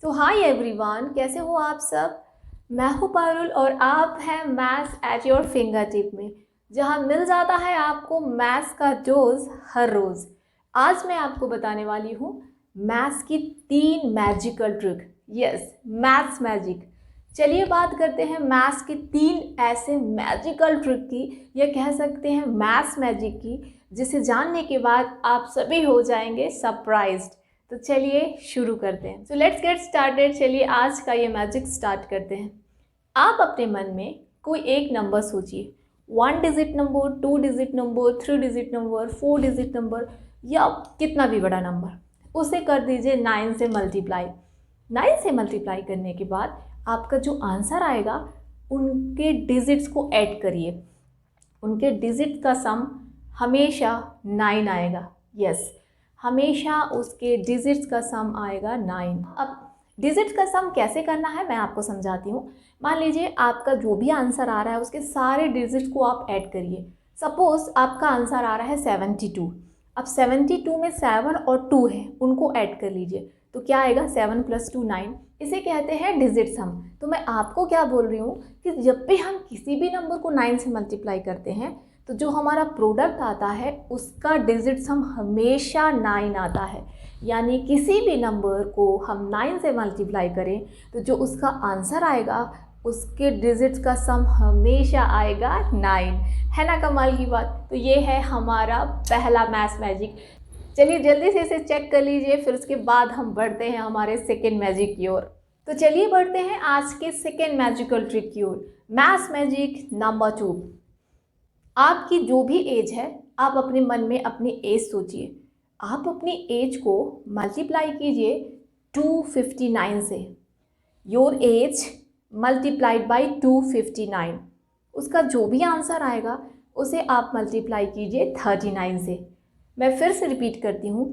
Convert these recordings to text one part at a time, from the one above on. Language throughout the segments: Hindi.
तो हाय एवरीवन, कैसे हो आप सब। मैं हूँ पारुल और आप हैं maths at your finger tip में, जहाँ मिल जाता है आपको मैथ्स का डोज हर रोज़। आज मैं आपको बताने वाली हूँ मैथ्स की 3 magical trick. Yes, maths magic. चलिए बात करते हैं मैथ्स की 3 ऐसे मैजिकल ट्रिक की, या कह सकते हैं मैथ्स मैजिक की, जिसे जानने के बाद आप सभी हो जाएंगे सरप्राइज्ड। तो चलिए शुरू करते हैं। So let's get started. चलिए आज का ये मैजिक स्टार्ट करते हैं। आप अपने मन में कोई एक नंबर सोचिए, 1 digit number, 2 digit number, 3 digit number, 4 digit number, या कितना भी बड़ा नंबर। उसे कर दीजिए 9 से मल्टीप्लाई। 9 से मल्टीप्लाई करने के बाद आपका जो आंसर आएगा उनके डिजिट्स को ऐड करिए। उनके डिजिट का सम हमेशा 9 आएगा। यस, हमेशा उसके डिजिट्स का सम आएगा 9। अब डिजिट्स का सम कैसे करना है मैं आपको समझाती हूँ। मान लीजिए आपका जो भी आंसर आ रहा है उसके सारे डिजिट्स को आप ऐड करिए। सपोज आपका आंसर आ रहा है 72। अब 72 में 7 और 2 है, उनको ऐड कर लीजिए। तो क्या आएगा? 7 + 2 9। इसे कहते हैं डिजिट सम। तो मैं आपको क्या बोल रही हूँ कि जब भी हम किसी भी नंबर को 9 से मल्टीप्लाई करते हैं तो जो हमारा प्रोडक्ट आता है उसका डिजिट सम हमेशा 9 आता है। यानी किसी भी नंबर को हम 9 से मल्टीप्लाई करें तो जो उसका आंसर आएगा उसके डिजिट्स का सम हमेशा आएगा 9। है ना कमाल की बात। तो ये है हमारा पहला मैथ्स मैजिक। चलिए जल्दी से इसे चेक कर लीजिए, फिर उसके बाद हम बढ़ते हैं हमारे सेकेंड मैजिक की ओर। तो चलिए बढ़ते हैं आज के सेकेंड मैजिकल ट्रिक की ओर, मैथ्स मैजिक नंबर 2। आपकी जो भी एज है, आप अपने मन में अपनी एज सोचिए। आप अपनी एज को मल्टीप्लाई कीजिए 259 से। Your age multiplied by 259। उसका जो भी आंसर आएगा उसे आप मल्टीप्लाई कीजिए 39 से। मैं फिर से रिपीट करती हूँ,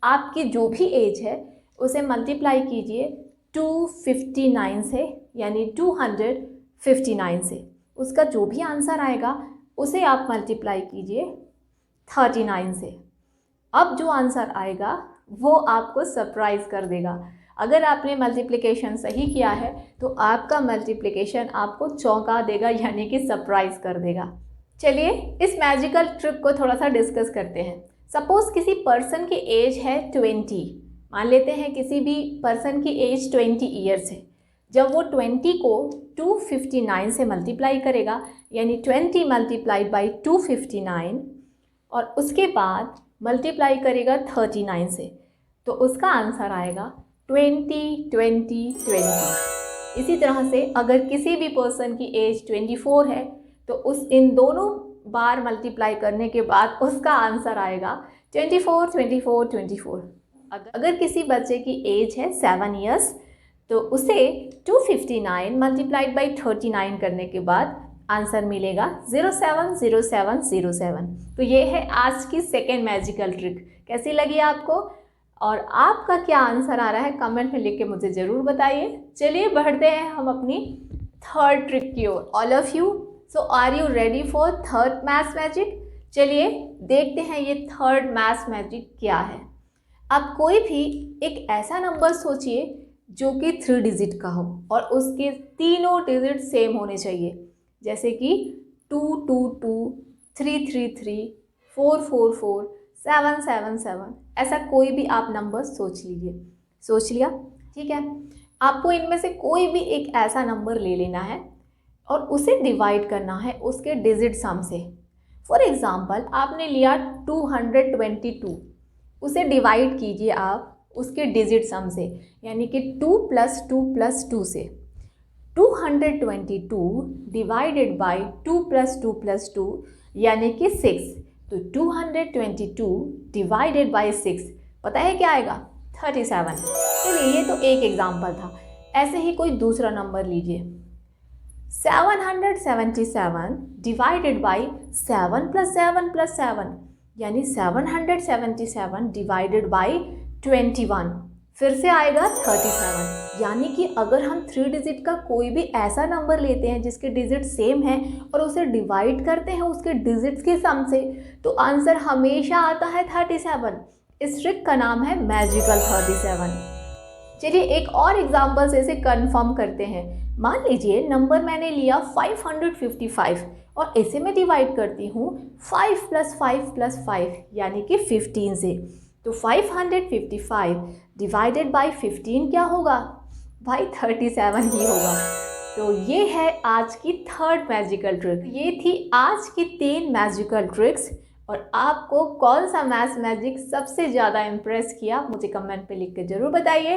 आपकी जो भी एज है उसे मल्टीप्लाई कीजिए 259 से, यानी 259 से। उसका जो भी आंसर आएगा उसे आप मल्टीप्लाई कीजिए 39 से। अब जो आंसर आएगा वो आपको सरप्राइज़ कर देगा। अगर आपने मल्टीप्लिकेशन सही किया है तो आपका मल्टीप्लिकेशन आपको चौंका देगा, यानी कि सरप्राइज़ कर देगा। चलिए इस मैजिकल ट्रिक को थोड़ा सा डिस्कस करते हैं। सपोज़ किसी पर्सन की एज है 20। मान लेते हैं किसी भी पर्सन की एज 20 ईयर्स है। जब वो 20 को 259 से मल्टीप्लाई करेगा, यानी 20 मल्टीप्लाइड बाई 259, और उसके बाद मल्टीप्लाई करेगा 39 से, तो उसका आंसर आएगा 20 20 20। इसी तरह से अगर किसी भी पर्सन की एज 24 है तो इन दोनों बार मल्टीप्लाई करने के बाद उसका आंसर आएगा 24 24 24। अगर किसी बच्चे की एज है 7 ईयर्स तो उसे 259 मल्टीप्लाइड बाई 39 करने के बाद आंसर मिलेगा 07 07 07। तो ये है आज की सेकेंड मैजिकल ट्रिक। कैसी लगी आपको और आपका क्या आंसर आ रहा है कमेंट में लिख के मुझे ज़रूर बताइए। चलिए बढ़ते हैं हम अपनी थर्ड ट्रिक की ओर। All of you, so are you ready for third maths magic? चलिए देखते हैं ये थर्ड मैथ्स मैजिक क्या है। आप कोई भी एक ऐसा नंबर सोचिए जो कि 3 डिजिट का हो और उसके तीनों डिजिट सेम होने चाहिए, जैसे कि 2 2 2, 3 3 3, 4 4 4, 7 7 7। ऐसा कोई भी आप नंबर सोच लीजिए। सोच लिया? ठीक है। आपको इनमें से कोई भी एक ऐसा नंबर ले लेना है और उसे डिवाइड करना है उसके डिजिट सम से। फॉर एग्ज़ाम्पल आपने लिया 222, उसे डिवाइड कीजिए आप उसके डिजिट सम से, यानी कि 2 + 2 + 2 से। 222 डिवाइडेड बाई 2 + 2 + 2, यानी कि 6। तो 222 डिवाइडेड बाई 6 पता है क्या आएगा? 37। चलिए ये तो एक एग्जाम्पल था। ऐसे ही कोई दूसरा नंबर लीजिए। 777 डिवाइडेड बाई 7 + 7 + 7, यानी 777 डिवाइडेड बाई 21, फिर से आएगा 37। यानी कि अगर हम 3 डिजिट का कोई भी ऐसा नंबर लेते हैं जिसके डिजिट सेम है और उसे डिवाइड करते हैं उसके डिजिट्स के सम से, तो आंसर हमेशा आता है 37। इस ट्रिक का नाम है मैजिकल 37। चलिए एक और एग्जाम्पल से इसे कंफर्म करते हैं। मान लीजिए नंबर मैंने लिया 555 और इसे मैं डिवाइड करती हूँ 5 + 5 + 5 यानी कि 15 से। तो 555 डिवाइडेड बाय 15 क्या होगा भाई? 37 ही होगा। तो ये है आज की थर्ड मैजिकल ट्रिक। ये थी आज की 3 मैजिकल ट्रिक्स। और आपको कौन सा मैथ्स मैजिक सबसे ज़्यादा इम्प्रेस किया मुझे कमेंट पे लिख के ज़रूर बताइए।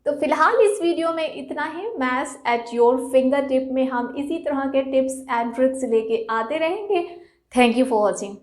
तो फिलहाल इस वीडियो में इतना ही। Maths at your finger tip में हम इसी तरह के टिप्स एंड ट्रिक्स लेके आते रहेंगे। Thank you for watching.